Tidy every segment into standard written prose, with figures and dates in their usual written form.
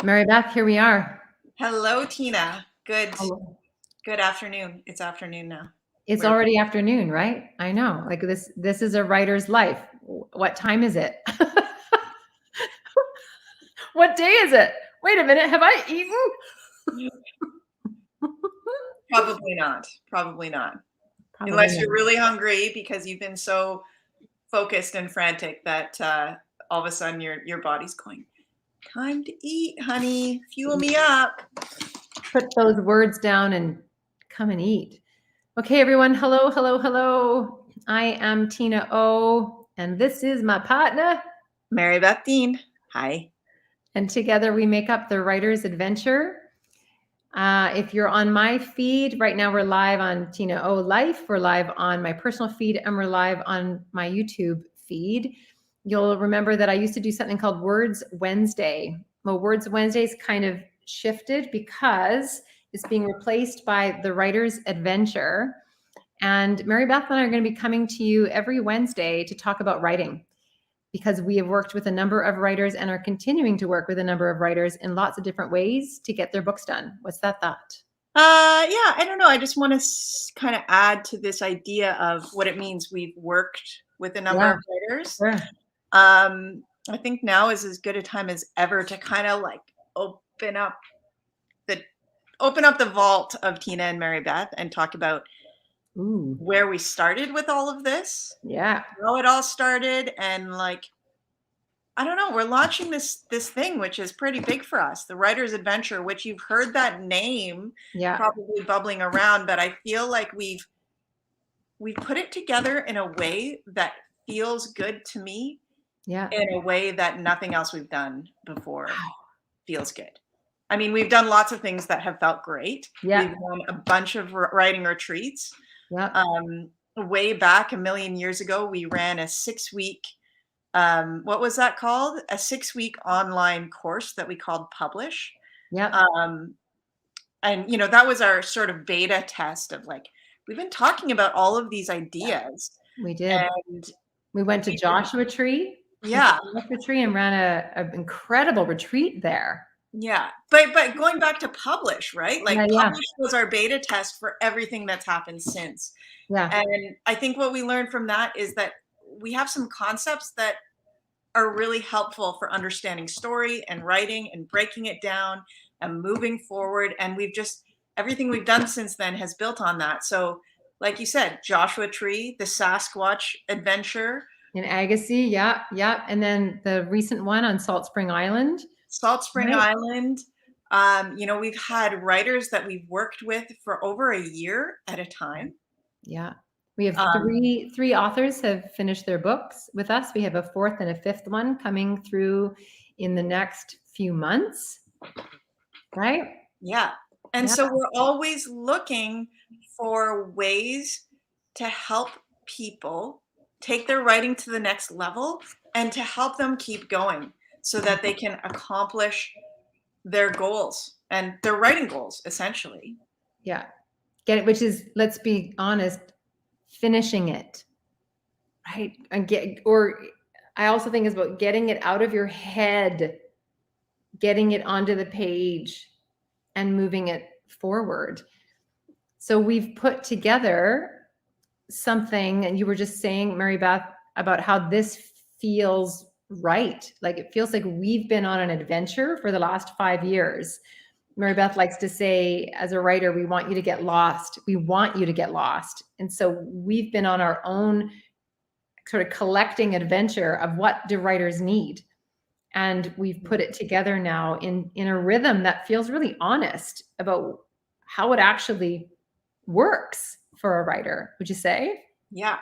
Meribeth, here we are. Hello, Tina. Hello. Good afternoon. It's afternoon now. It's already afternoon, right? I know. Like this is a writer's life. What time is it? What day is it? Wait a minute, have I eaten? Probably not. Probably not. Probably Unless not. you're really hungry because you've been so focused and frantic that all of a sudden your body's going, time to eat, honey. Fuel me up. Put those words down and come and eat. Okay, everyone. Hello, hello, hello. I am TinaO, and this is my partner. Meribeth, Deen. Hi. And together we make up the Writer's Adventure. If you're on my feed, right now we're live on TinaO Life, we're live on my personal feed, and we're live on my YouTube feed. You'll remember that I used to do something called Words Wednesday. Well, Words Wednesday's kind of shifted because it's being replaced by the Writer's Adventure. And Meribeth and I are going to be coming to you every Wednesday to talk about writing, because we have worked with a number of writers and are continuing to work with a number of writers in lots of different ways to get their books done. What's that thought? Yeah, I don't know. I just want to kind of add to this idea of what it means we've worked with a number of writers. Sure. I think now is as good a time as ever to kind of like open up the vault of Tina and Meribeth and talk about where we started with all of this. Yeah. How it all started, and like, I don't know, we're launching this thing which is pretty big for us, the Writer's Adventure, which you've heard that name probably bubbling around, but I feel like we've put it together in a way that feels good to me. Yeah. In a way that nothing else we've done before feels good. I mean, we've done lots of things that have felt great. Yeah. We've done a bunch of writing retreats. Yeah. Way back a million years ago, we ran a 6-week, what was that called? A 6-week online course that we called Publish. Yeah. And, you know, that was our sort of beta test of like, we've been talking about all of these ideas. We did. And we went to Joshua Tree. Yeah. Joshua Tree and ran an incredible retreat there. Yeah. But going back to Publish, right? Like Publish was our beta test for everything that's happened since. Yeah. And I think what we learned from that is that we have some concepts that are really helpful for understanding story and writing and breaking it down and moving forward. And everything we've done since then has built on that. So like you said, Joshua Tree, the Sasquatch adventure. In Agassiz, yeah. And then the recent one on Salt Spring Island. Island. You know, we've had writers that we've worked with for over a year at a time. Yeah. We have three authors have finished their books with us. We have a fourth and a fifth one coming through in the next few months. Right? Yeah. And so we're always looking for ways to help people take their writing to the next level and to help them keep going so that they can accomplish their goals and their writing goals, essentially. Yeah. Get it, which is, let's be honest, finishing it. Right. I also think it's about getting it out of your head, getting it onto the page and moving it forward. So we've put together something, and you were just saying, Meribeth, about how this feels right. Like it feels like we've been on an adventure for the last 5 years. Meribeth likes to say, as a writer, we want you to get lost. We want you to get lost. And so we've been on our own sort of collecting adventure of what do writers need. And we've put it together now in a rhythm that feels really honest about how it actually works for a writer. Would you say? Yeah.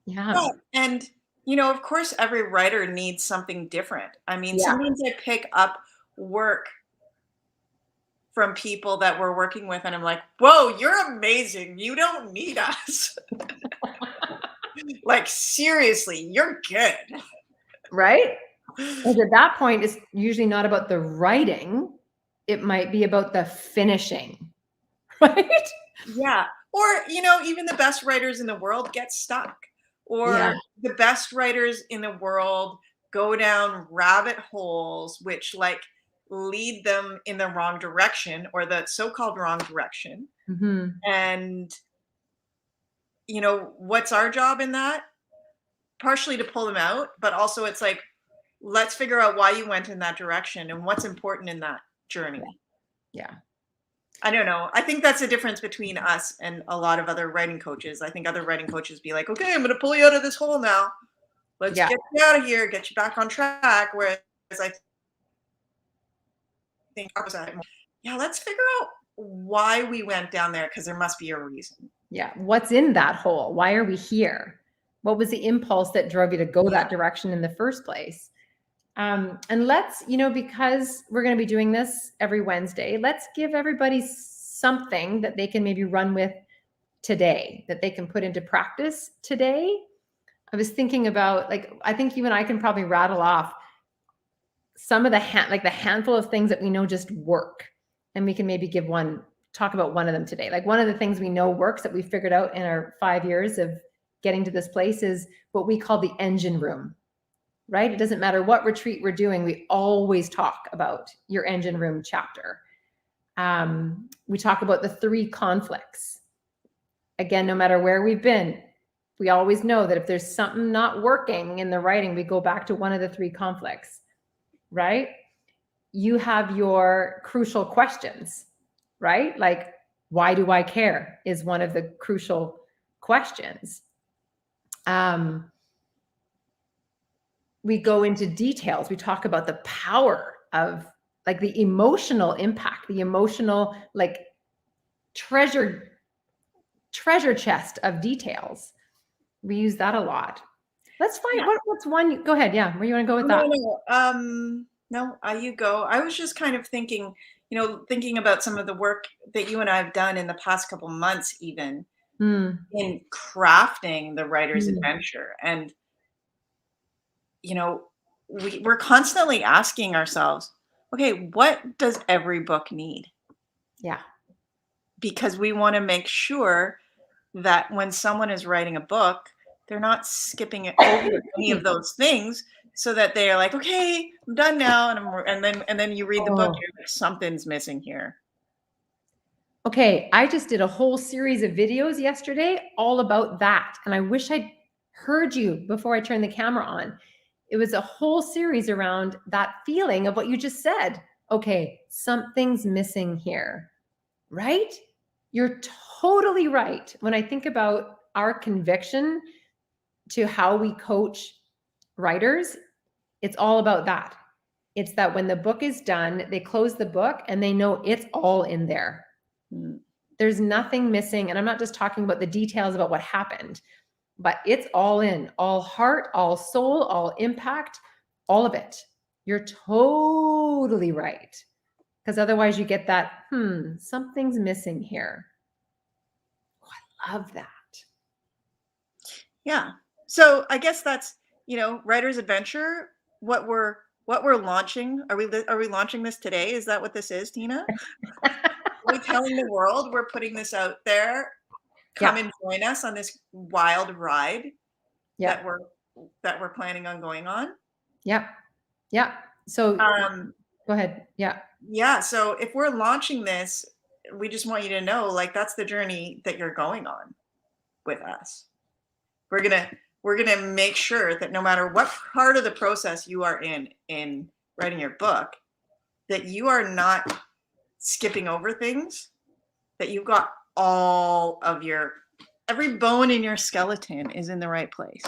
Yeah. And, you know, of course, every writer needs something different. I mean, sometimes I pick up work from people that we're working with and I'm like, whoa, you're amazing. You don't need us. Like, seriously, you're good. Right? Because at that point, it's usually not about the writing. It might be about the finishing, right? Yeah. Or, you know, even the best writers in the world get stuck. Or the best writers in the world go down rabbit holes, which like lead them in the wrong direction or the so-called wrong direction. Mm-hmm. And, you know, what's our job in that? Partially to pull them out, but also it's like, let's figure out why you went in that direction and what's important in that journey. Yeah. I don't know. I think that's the difference between us and a lot of other writing coaches. I think other writing coaches be like, okay, I'm going to pull you out of this hole now. Let's Yeah. get you out of here, get you back on track. Whereas I think, yeah, let's figure out why we went down there because there must be a reason. Yeah. What's in that hole? Why are we here? What was the impulse that drove you to go that direction in the first place? And let's, you know, because we're going to be doing this every Wednesday, let's give everybody something that they can maybe run with today, that they can put into practice today. I was thinking about, like, I think you and I can probably rattle off some of the handful of things that we know just work. And we can maybe talk about one of them today. Like, one of the things we know works that we figured out in our 5 years of getting to this place is what we call the engine room, right? It doesn't matter what retreat we're doing. We always talk about your engine room chapter. We talk about the 3 conflicts. Again, no matter where we've been, we always know that if there's something not working in the writing, we go back to one of the 3 conflicts, right? You have your crucial questions, right? Like, why do I care is one of the crucial questions. We go into details. We talk about the power of, like, the emotional impact, the emotional, like, treasure chest of details. We use that a lot. Let's find what's one. Go ahead. Yeah. Where you want to go with that? No, you go. I was just kind of thinking, you know, thinking about some of the work that you and I have done in the past couple months, even in crafting the writer's adventure. And, you know, we're constantly asking ourselves, okay, what does every book need? Yeah. Because we want to make sure that when someone is writing a book, they're not skipping over any of those things, so that they are like, okay, I'm done now, and then you read the book, and you're like, something's missing here. Okay, I just did a whole series of videos yesterday all about that, and I wish I'd heard you before I turned the camera on. It was a whole series around that feeling of what you just said. Okay, something's missing here, right? You're totally right. When I think about our conviction to how we coach writers, it's all about that. It's that when the book is done, they close the book and they know it's all in there. There's nothing missing. And I'm not just talking about the details about what happened, but it's all in, all heart, all soul, all impact, all of it. You're totally right. Because otherwise you get that, something's missing here. Oh, I love that. Yeah. So I guess that's, you know, Writer's Adventure, what we're launching. Are we launching this today? Is that what this is, Tina? Are we telling the world we're putting this out there? Come and join us on this wild ride that we're planning on going on. Yep. So go ahead. Yeah. So if we're launching this, we just want you to know, like, that's the journey that you're going on with us. We're gonna make sure that no matter what part of the process you are in writing your book, that you are not skipping over things, that you've got all of every bone in your skeleton is in the right place.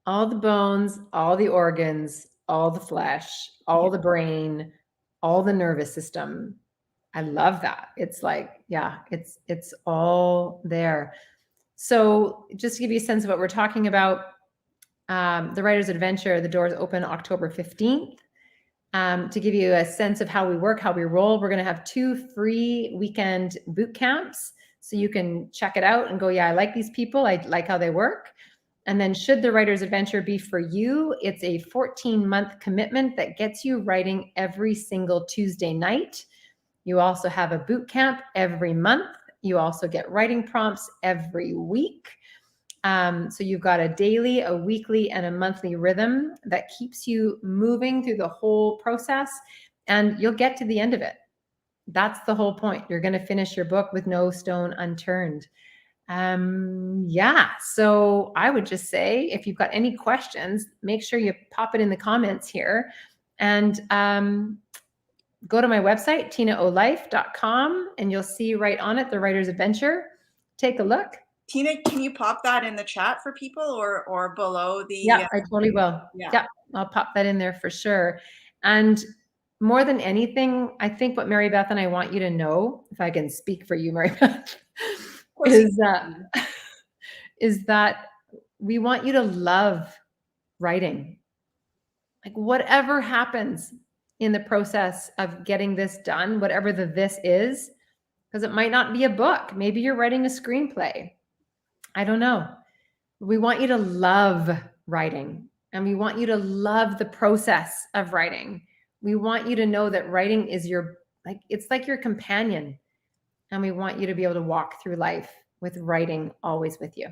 All the bones, all the organs, all the flesh, all the brain, all the nervous system. I love that. It's like, it's all there. So just to give you a sense of what we're talking about, the Writer's Adventure, the doors open October 15th. To give you a sense of how we work, how we roll, we're going to have 2 free weekend boot camps. So you can check it out and go, yeah, I like these people. I like how they work. And then should the Writer's Adventure be for you, it's a 14-month commitment that gets you writing every single Tuesday night. You also have a boot camp every month. You also get writing prompts every week. So you've got a daily, a weekly, and a monthly rhythm that keeps you moving through the whole process. and you'll get to the end of it. That's the whole point. You're going to finish your book with no stone unturned. Yeah. So I would just say, if you've got any questions, make sure you pop it in the comments here, and go to my website, TinaOLife.com, and you'll see right on it, The Writer's Adventure. Take a look. Tina, can you pop that in the chat for people, or below the? Yeah, I totally will. Yeah, I'll pop that in there for sure. And more than anything, I think what Meribeth and I want you to know, if I can speak for you, Meribeth, is that we want you to love writing. Like, whatever happens in the process of getting this done, whatever this is, because it might not be a book. Maybe you're writing a screenplay. I don't know. We want you to love writing, and we want you to love the process of writing. We want you to know that writing is it's like your companion, and we want you to be able to walk through life with writing always with you.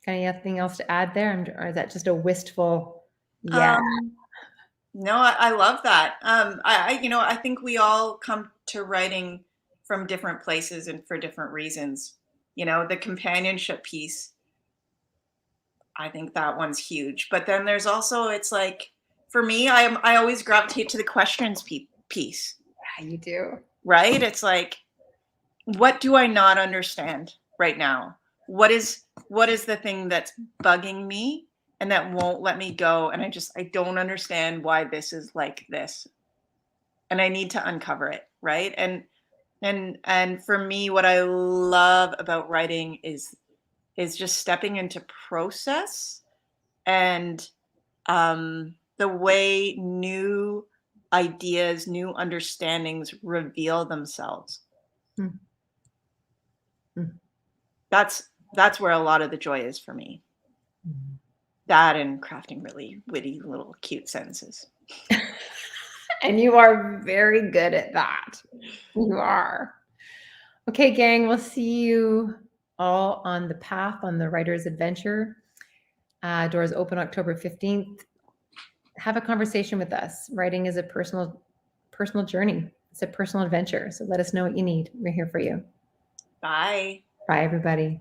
Anything else to add there, or is that just a wistful? Yeah. No, I love that. I think we all come to writing from different places and for different reasons. The companionship piece, I think that one's huge. But then there's also, it's like, for me, I always gravitate to the questions piece. Yeah, you do. Right? It's like, what do I not understand right now? What is the thing that's bugging me and that won't let me go? And I don't understand why this is like this. And I need to uncover it, right? And for me, what I love about writing is just stepping into process, and the way new ideas, new understandings reveal themselves. That's where a lot of the joy is for me. That and crafting really witty little cute sentences. And you are very good at that. You are. Okay, gang, we'll see you all on the path on the Writer's Adventure. Doors open October 15th. Have a conversation with us. Writing is a personal journey. It's a personal adventure. So let us know what you need. We're here for you. Bye. Bye, everybody.